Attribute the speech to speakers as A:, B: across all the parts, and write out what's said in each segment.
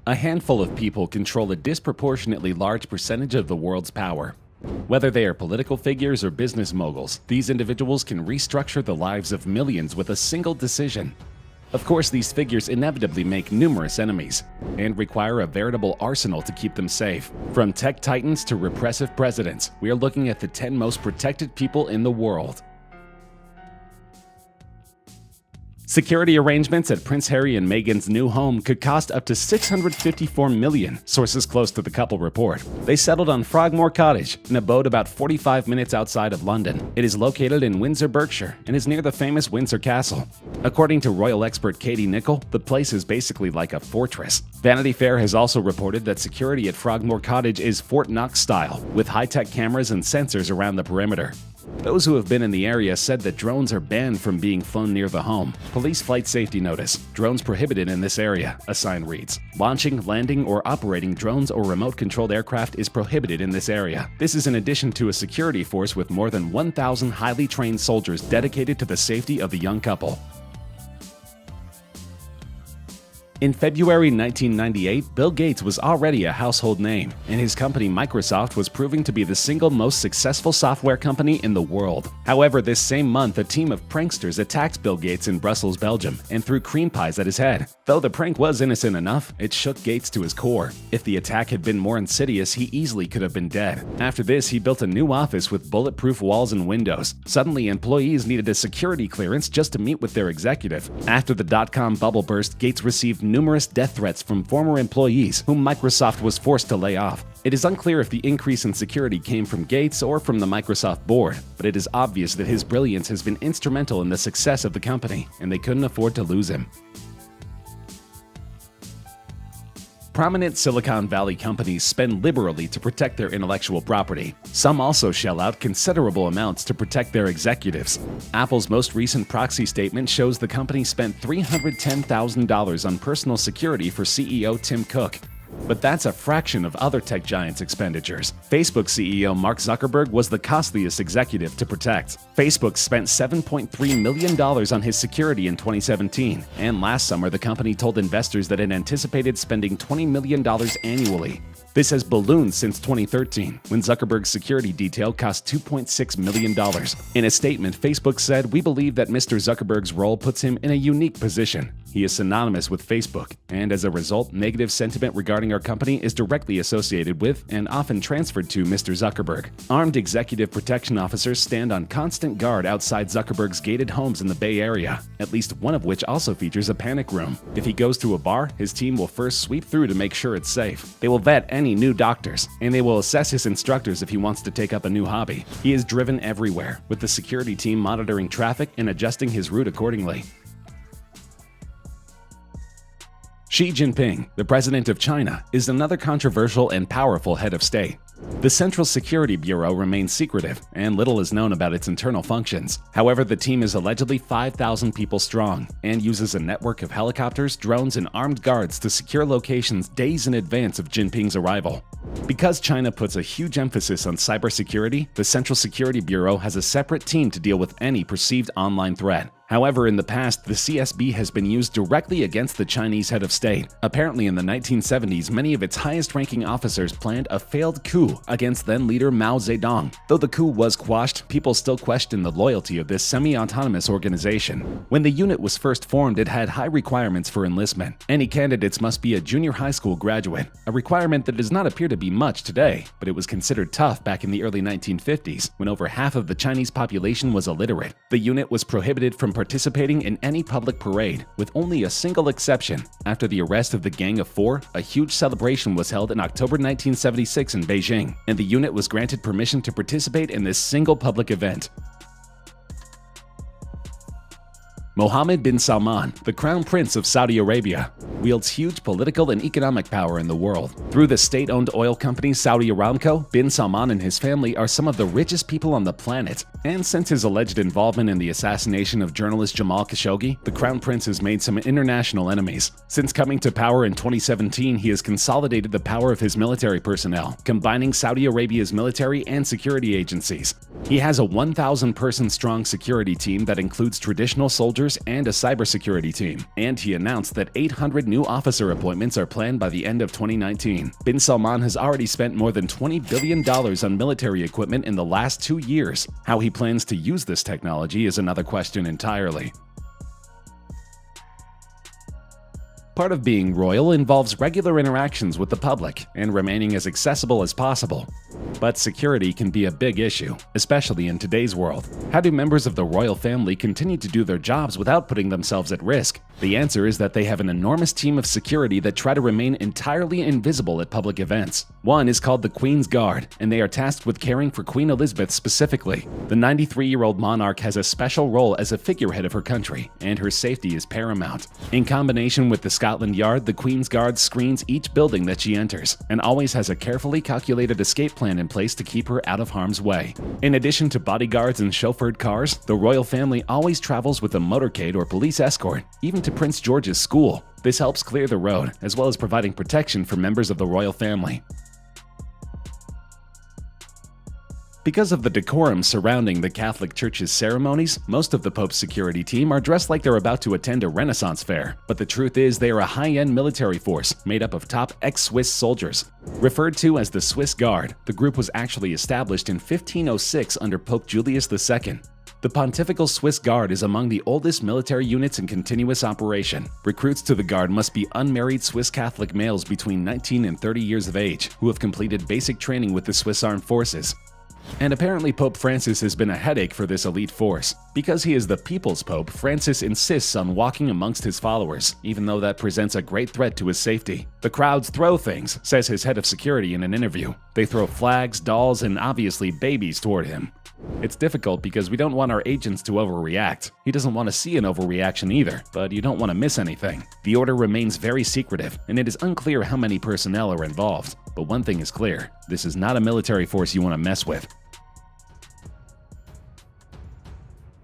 A: A handful of people control a disproportionately large percentage of the world's power. Whether they are political figures or business moguls, these individuals can restructure the lives of millions with a single decision. Of course, these figures inevitably make numerous enemies and require a veritable arsenal to keep them safe. From tech titans to repressive presidents, we are looking at the 10 most protected people in the world. Security arrangements at Prince Harry and Meghan's new home could cost up to $654 million, sources close to the couple report. They settled on Frogmore Cottage, an abode about 45 minutes outside of London. It is located in Windsor, Berkshire, and is near the famous Windsor Castle. According to royal expert Katie Nicholl, the place is basically like a fortress. Vanity Fair has also reported that security at Frogmore Cottage is Fort Knox style, with high-tech cameras and sensors around the perimeter. Those who have been in the area said that drones are banned from being flown near the home. Police flight safety notice. Drones prohibited in this area, a sign reads. Launching, landing, or operating drones or remote-controlled aircraft is prohibited in this area. This is in addition to a security force with more than 1,000 highly trained soldiers dedicated to the safety of the young couple. In February 1998, Bill Gates was already a household name, and his company Microsoft was proving to be the single most successful software company in the world. However, this same month, a team of pranksters attacked Bill Gates in Brussels, Belgium, and threw cream pies at his head. Though the prank was innocent enough, it shook Gates to his core. If the attack had been more insidious, he easily could have been dead. After this, he built a new office with bulletproof walls and windows. Suddenly, employees needed a security clearance just to meet with their executive. After the dot-com bubble burst, Gates received numerous death threats from former employees whom Microsoft was forced to lay off. It is unclear if the increase in security came from Gates or from the Microsoft board, but it is obvious that his brilliance has been instrumental in the success of the company, and they couldn't afford to lose him. Prominent Silicon Valley companies spend liberally to protect their intellectual property. Some also shell out considerable amounts to protect their executives. Apple's most recent proxy statement shows the company spent $310,000 on personal security for CEO Tim Cook. But that's a fraction of other tech giants' expenditures. Facebook CEO Mark Zuckerberg was the costliest executive to protect. Facebook spent $7.3 million on his security in 2017, and last summer the company told investors that it anticipated spending $20 million annually. This has ballooned since 2013, when Zuckerberg's security detail cost $2.6 million. In a statement, Facebook said, "We believe that Mr. Zuckerberg's role puts him in a unique position. He is synonymous with Facebook, and as a result, negative sentiment regarding our company is directly associated with and often transferred to Mr. Zuckerberg." Armed executive protection officers stand on constant guard outside Zuckerberg's gated homes in the Bay Area, at least one of which also features a panic room. If he goes to a bar, his team will first sweep through to make sure it's safe. They will vet any new doctors, and they will assess his instructors if he wants to take up a new hobby. He is driven everywhere, with the security team monitoring traffic and adjusting his route accordingly. Xi Jinping, the president of China, is another controversial and powerful head of state. The Central Security Bureau remains secretive, and little is known about its internal functions. However, the team is allegedly 5,000 people strong and uses a network of helicopters, drones, and armed guards to secure locations days in advance of Jinping's arrival. Because China puts a huge emphasis on cybersecurity, the Central Security Bureau has a separate team to deal with any perceived online threat. However, in the past, the CSB has been used directly against the Chinese head of state. Apparently, in the 1970s, many of its highest-ranking officers planned a failed coup against then-leader Mao Zedong. Though the coup was quashed, people still question the loyalty of this semi-autonomous organization. When the unit was first formed, it had high requirements for enlistment. Any candidates must be a junior high school graduate, a requirement that does not appear to be much today, but it was considered tough back in the early 1950s, when over half of the Chinese population was illiterate. The unit was prohibited from participating in any public parade, with only a single exception. After the arrest of the Gang of Four, a huge celebration was held in October 1976 in Beijing, and the unit was granted permission to participate in this single public event. Mohammed bin Salman, the Crown Prince of Saudi Arabia, wields huge political and economic power in the world. Through the state-owned oil company Saudi Aramco, bin Salman and his family are some of the richest people on the planet. And since his alleged involvement in the assassination of journalist Jamal Khashoggi, the Crown Prince has made some international enemies. Since coming to power in 2017, he has consolidated the power of his military personnel, combining Saudi Arabia's military and security agencies. He has a 1,000-person strong security team that includes traditional soldiers and a cybersecurity team, and he announced that $800 new officer appointments are planned by the end of 2019. Bin Salman has already spent more than $20 billion on military equipment in the last 2 years. How he plans to use this technology is another question entirely. Part of being royal involves regular interactions with the public and remaining as accessible as possible. But security can be a big issue, especially in today's world. How do members of the royal family continue to do their jobs without putting themselves at risk? The answer is that they have an enormous team of security that try to remain entirely invisible at public events. One is called the Queen's Guard, and they are tasked with caring for Queen Elizabeth specifically. The 93-year-old monarch has a special role as a figurehead of her country, and her safety is paramount. In combination with the Scotland Yard, the Queen's Guard screens each building that she enters, and always has a carefully calculated escape plan in place to keep her out of harm's way. In addition to bodyguards and chauffeured cars, the royal family always travels with a motorcade or police escort, even to Prince George's school. This helps clear the road, as well as providing protection for members of the royal family. Because of the decorum surrounding the Catholic Church's ceremonies, most of the Pope's security team are dressed like they're about to attend a Renaissance fair. But the truth is they are a high-end military force made up of top ex-Swiss soldiers. Referred to as the Swiss Guard, the group was actually established in 1506 under Pope Julius II. The Pontifical Swiss Guard is among the oldest military units in continuous operation. Recruits to the Guard must be unmarried Swiss Catholic males between 19 and 30 years of age who have completed basic training with the Swiss Armed Forces. And apparently Pope Francis has been a headache for this elite force. Because he is the People's Pope, Francis insists on walking amongst his followers, even though that presents a great threat to his safety. The crowds throw things, says his head of security in an interview. They throw flags, dolls, and obviously babies toward him. It's difficult because we don't want our agents to overreact. He doesn't want to see an overreaction either, but you don't want to miss anything. The order remains very secretive, and it is unclear how many personnel are involved. But one thing is clear, this is not a military force you want to mess with.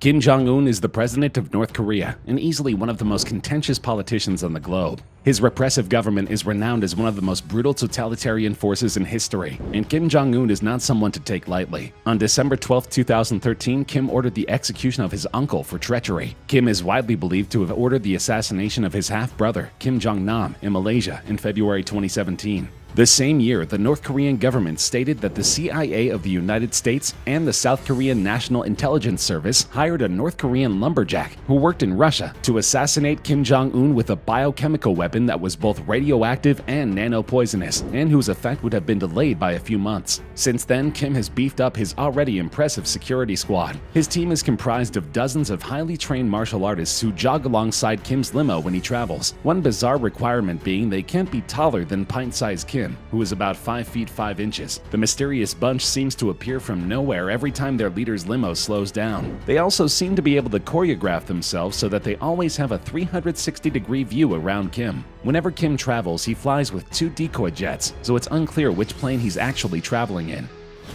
A: Kim Jong-un is the president of North Korea and easily one of the most contentious politicians on the globe. His repressive government is renowned as one of the most brutal totalitarian forces in history, and Kim Jong-un is not someone to take lightly. On December 12, 2013, Kim ordered the execution of his uncle for treachery. Kim is widely believed to have ordered the assassination of his half-brother, Kim Jong-nam, in Malaysia in February 2017. The same year, the North Korean government stated that the CIA of the United States and the South Korean National Intelligence Service hired a North Korean lumberjack who worked in Russia to assassinate Kim Jong-un with a biochemical weapon that was both radioactive and nanopoisonous, and whose effect would have been delayed by a few months. Since then, Kim has beefed up his already impressive security squad. His team is comprised of dozens of highly trained martial artists who jog alongside Kim's limo when he travels. One bizarre requirement being they can't be taller than pint-sized Kim, who is about 5 feet 5 inches. The mysterious bunch seems to appear from nowhere every time their leader's limo slows down. They also seem to be able to choreograph themselves so that they always have a 360-degree view around Kim. Whenever Kim travels, he flies with 2 decoy jets, so it's unclear which plane he's actually traveling in.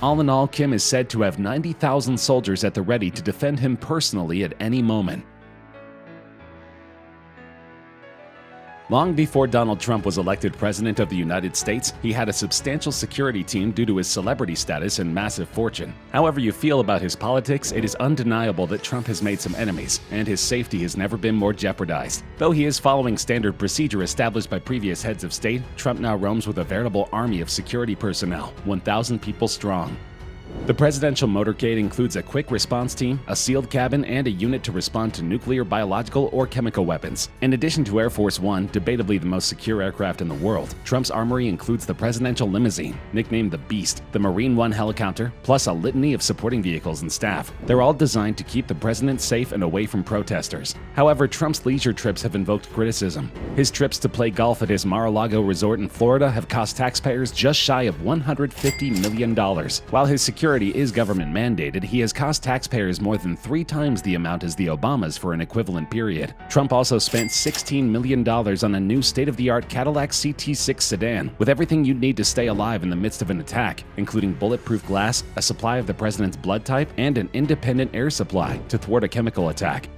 A: All in all, Kim is said to have 90,000 soldiers at the ready to defend him personally at any moment. Long before Donald Trump was elected president of the United States, he had a substantial security team due to his celebrity status and massive fortune. However you feel about his politics, it is undeniable that Trump has made some enemies, and his safety has never been more jeopardized. Though he is following standard procedure established by previous heads of state, Trump now roams with a veritable army of security personnel, 1,000 people strong. The presidential motorcade includes a quick response team, a sealed cabin, and a unit to respond to nuclear, biological, or chemical weapons. In addition to Air Force One, debatably the most secure aircraft in the world, Trump's armory includes the presidential limousine, nicknamed the Beast, the Marine One helicopter, plus a litany of supporting vehicles and staff. They're all designed to keep the president safe and away from protesters. However, Trump's leisure trips have invoked criticism. His trips to play golf at his Mar-a-Lago resort in Florida have cost taxpayers just shy of $150 million. While his security is government mandated, he has cost taxpayers more than 3 times the amount as the Obamas for an equivalent period. Trump also spent $16 million on a new state-of-the-art Cadillac CT6 sedan, with everything you'd need to stay alive in the midst of an attack, including bulletproof glass, a supply of the president's blood type, and an independent air supply to thwart a chemical attack.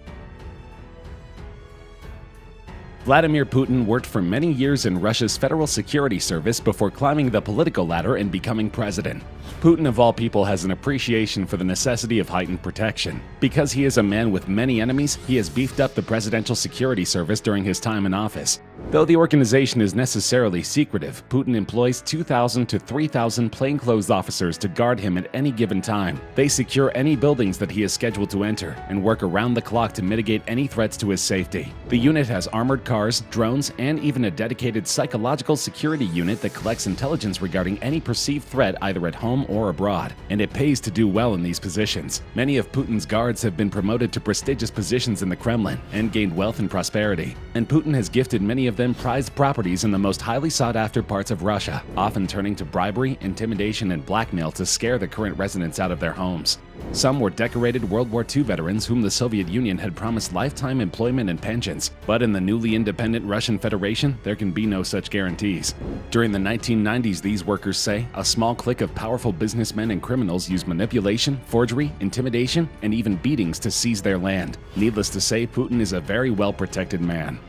A: Vladimir Putin worked for many years in Russia's Federal Security Service before climbing the political ladder and becoming president. Putin, of all people, has an appreciation for the necessity of heightened protection. Because he is a man with many enemies, he has beefed up the Presidential Security Service during his time in office. Though the organization is necessarily secretive, Putin employs 2,000 to 3,000 plainclothes officers to guard him at any given time. They secure any buildings that he is scheduled to enter and work around the clock to mitigate any threats to his safety. The unit has armored cars, drones, and even a dedicated psychological security unit that collects intelligence regarding any perceived threat either at home or abroad, and it pays to do well in these positions. Many of Putin's guards have been promoted to prestigious positions in the Kremlin and gained wealth and prosperity, and Putin has gifted many of them prized properties in the most highly sought-after parts of Russia, often turning to bribery, intimidation, and blackmail to scare the current residents out of their homes. Some were decorated World War II veterans whom the Soviet Union had promised lifetime employment and pensions, but in the newly independent Russian Federation, there can be no such guarantees. During the 1990s, these workers say, a small clique of powerful businessmen and criminals used manipulation, forgery, intimidation, and even beatings to seize their land. Needless to say, Putin is a very well-protected man.